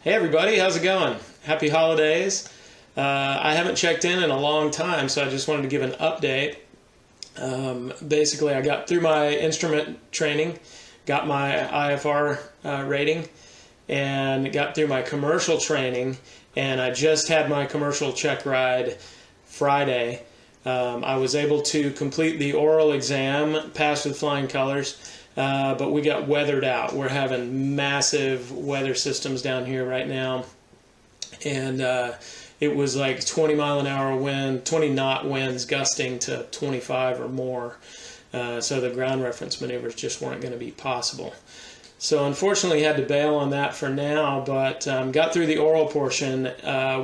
Hey everybody, how's it going? Happy holidays. I haven't checked in a long time, so I just wanted to give an update. Basically, I got through my instrument training, got my IFR rating, and got through my commercial training, and I just had my commercial check ride Friday. I was able to complete the oral exam, pass with flying colors. But we got weathered out. We're having massive weather systems down here right now. And it was like 20 mile an hour wind, 20 knot winds gusting to 25 or more. So the ground reference maneuvers just weren't going to be possible. So unfortunately had to bail on that for now, but got through the oral portion,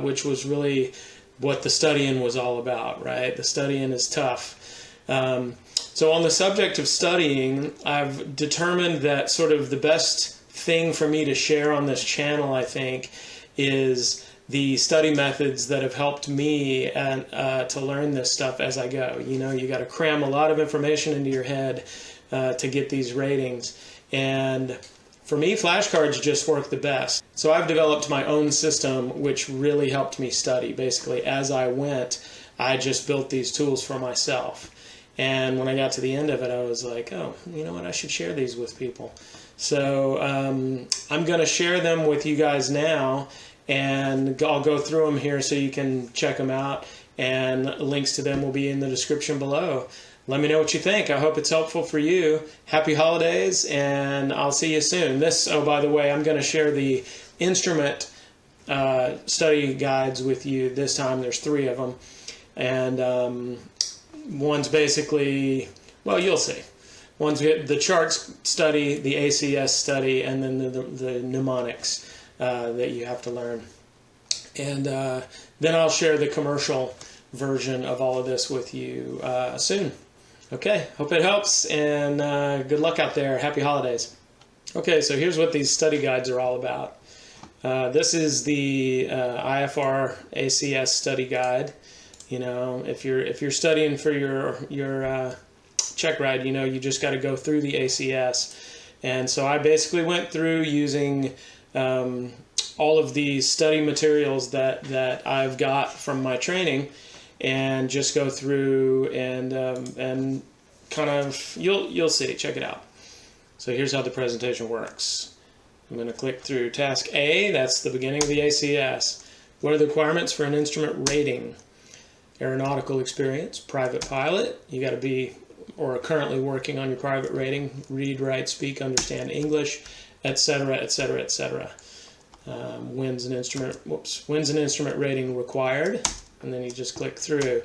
which was really what the studying was all about, right? The studying is tough. So on the subject of studying, I've determined that sort of the best thing for me to share on this channel, I think, is the study methods that have helped me to learn this stuff as I go. You know, you got to cram a lot of information into your head to get these ratings. And for me, flashcards just work the best. So I've developed my own system, which really helped me study. Basically, as I went, I just built these tools for myself. And when I got to the end of it, I was like, oh, you know what, I should share these with people. So I'm going to share them with you guys now, and I'll go through them here so you can check them out, and links to them will be in the description below. Let me know what you think. I hope it's helpful for you. Happy holidays, and I'll see you soon. Oh, by the way, I'm going to share the instrument study guides with you this time. There's 3 of them. And one's basically, well, you'll see. One's the charts study, the ACS study, and then the mnemonics that you have to learn. And then I'll share the commercial version of all of this with you soon. Okay, hope it helps, and good luck out there. Happy holidays. Okay, so here's what these study guides are all about. This is the IFR ACS study guide. You know, if you're studying for your check ride, you know, you just got to go through the ACS. And so I basically went through using all of the study materials that I've got from my training, and just go through and kind of you'll see. Check it out. So here's how the presentation works. I'm going to click through task A. That's the beginning of the ACS. What are the requirements for an instrument rating? Aeronautical experience, private pilot, you got to be or are currently working on your private rating, read, write, speak, understand English, etc., etc., etc. Winds and instrument rating required, and then you just click through.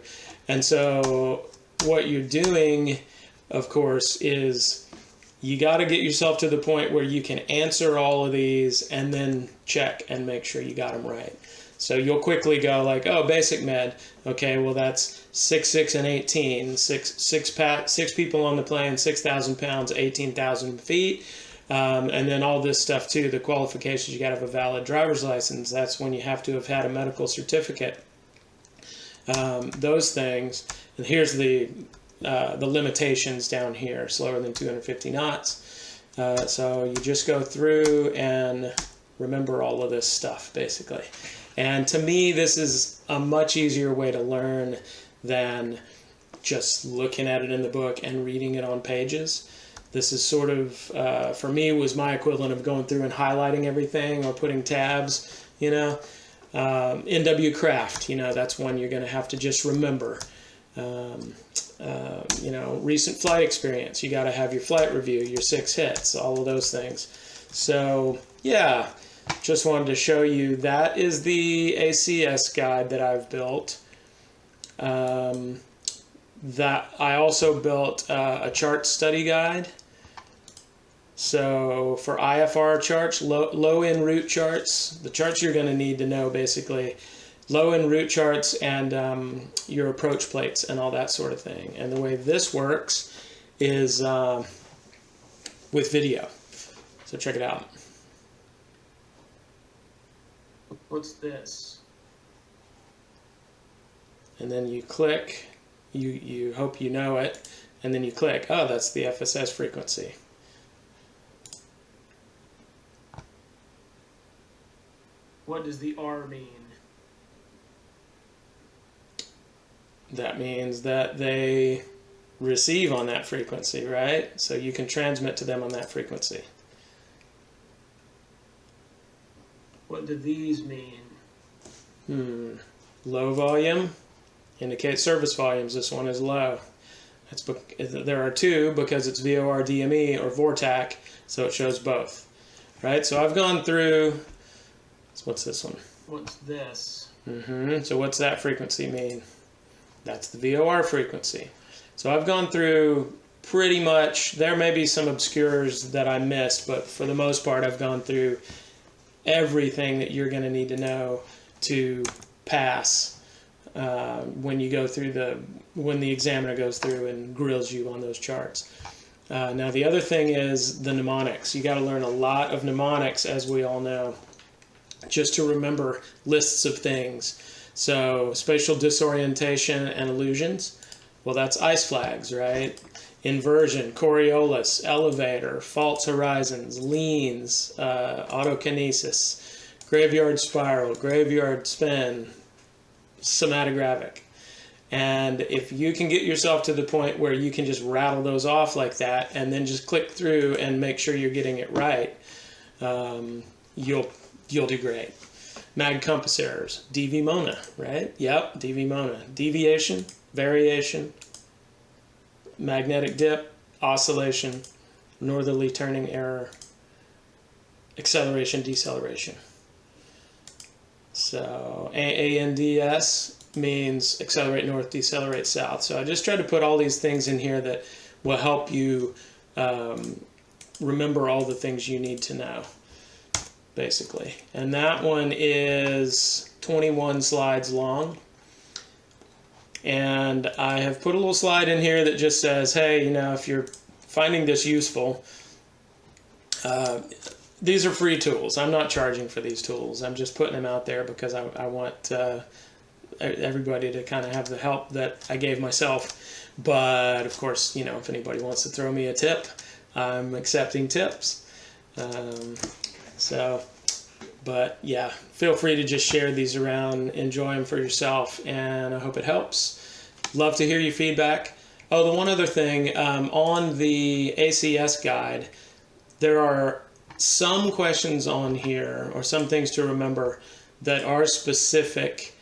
And so what you're doing, of course, is you got to get yourself to the point where you can answer all of these and then check and make sure you got them right. So you'll quickly go like, oh, basic med. Okay, well that's 6'6" and 18. Six people on the plane, 6,000 pounds, 18,000 feet. And then all this stuff too, the qualifications, you got to have a valid driver's license. That's when you have to have had a medical certificate. Those things. And here's the limitations down here, slower than 250 knots. So you just go through and remember all of this stuff, basically. And to me, this is a much easier way to learn than just looking at it in the book and reading it on pages. This is sort of, for me, was my equivalent of going through and highlighting everything or putting tabs, you know. NW Craft, you know, that's one you're going to have to just remember. You know, recent flight experience, you got to have your flight review, your 6 hits, all of those things. So, yeah. Just wanted to show you that is the ACS guide that I've built. That I also built a chart study guide. So for IFR charts, low en route charts, the charts you're going to need to know basically, low en route charts and your approach plates and all that sort of thing. And the way this works is with video. So check it out. What's this? And then you click, you hope you know it, and then you click, oh, that's the FSS frequency. What does the R mean? That means that they receive on that frequency, right? So you can transmit to them on that frequency. What do these mean? Low volume indicates service volumes. This one is low. There are two because it's VOR DME or VORTAC, so it shows both. Right? So I've gone through, so what's this one? What's this? So what's that frequency mean? That's the VOR frequency. So I've gone through pretty much, there may be some obscures that I missed, but for the most part I've gone through everything that you're going to need to know to pass when you go through when the examiner goes through and grills you on those charts. Now the other thing is the mnemonics. You got to learn a lot of mnemonics, as we all know, just to remember lists of things. So spatial disorientation and illusions, well, that's ice flags, right? Inversion, Coriolis, elevator, false horizons, leans, autokinesis, graveyard spiral, graveyard spin, somatogravic. And if you can get yourself to the point where you can just rattle those off like that and then just click through and make sure you're getting it right, you'll do great. Mag compass errors, DV Mona, right? Yep, DV Mona. Deviation, variation, magnetic dip, oscillation, northerly turning error, acceleration, deceleration. So ANDS means accelerate north, decelerate south. So I just tried to put all these things in here that will help you remember all the things you need to know, basically. And that one is 21 slides long. And I have put a little slide in here that just says, hey, you know, if you're finding this useful, these are free tools. I'm not charging for these tools. I'm just putting them out there because I want everybody to kind of have the help that I gave myself. But of course, you know, if anybody wants to throw me a tip, I'm accepting tips. But yeah, feel free to just share these around, enjoy them for yourself, and I hope it helps. Love to hear your feedback. Oh, the one other thing, on the ACS guide, there are some questions on here, or some things to remember that are specific.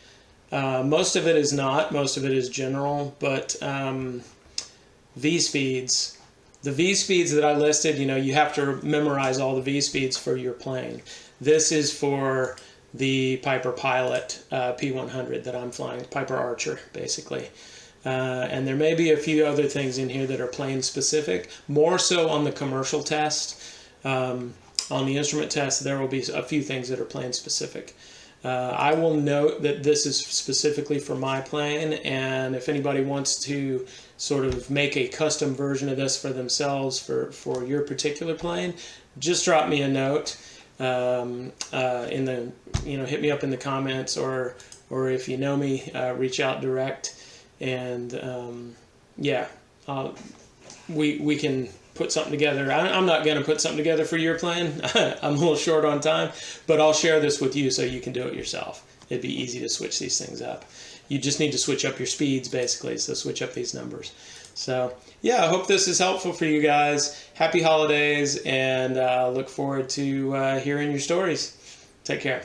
Most of it is not, most of it is general, but V-speeds. The V-speeds that I listed, you know, you have to memorize all the V-speeds for your plane. This is for the Piper Pilot P100 that I'm flying, Piper Archer, basically. And there may be a few other things in here that are plane specific, more so on the commercial test. On the instrument test, there will be a few things that are plane specific. I will note that this is specifically for my plane, and if anybody wants to sort of make a custom version of this for themselves for your particular plane, just drop me a note. Hit me up in the comments, or if you know me, reach out direct, and we can put something together. I'm not going to put something together for your plane. I'm a little short on time, but I'll share this with you so you can do it yourself. It'd be easy to switch these things up. You just need to switch up your speeds, basically, so switch up these numbers. So yeah, I hope this is helpful for you guys. Happy holidays, and look forward to hearing your stories. Take care.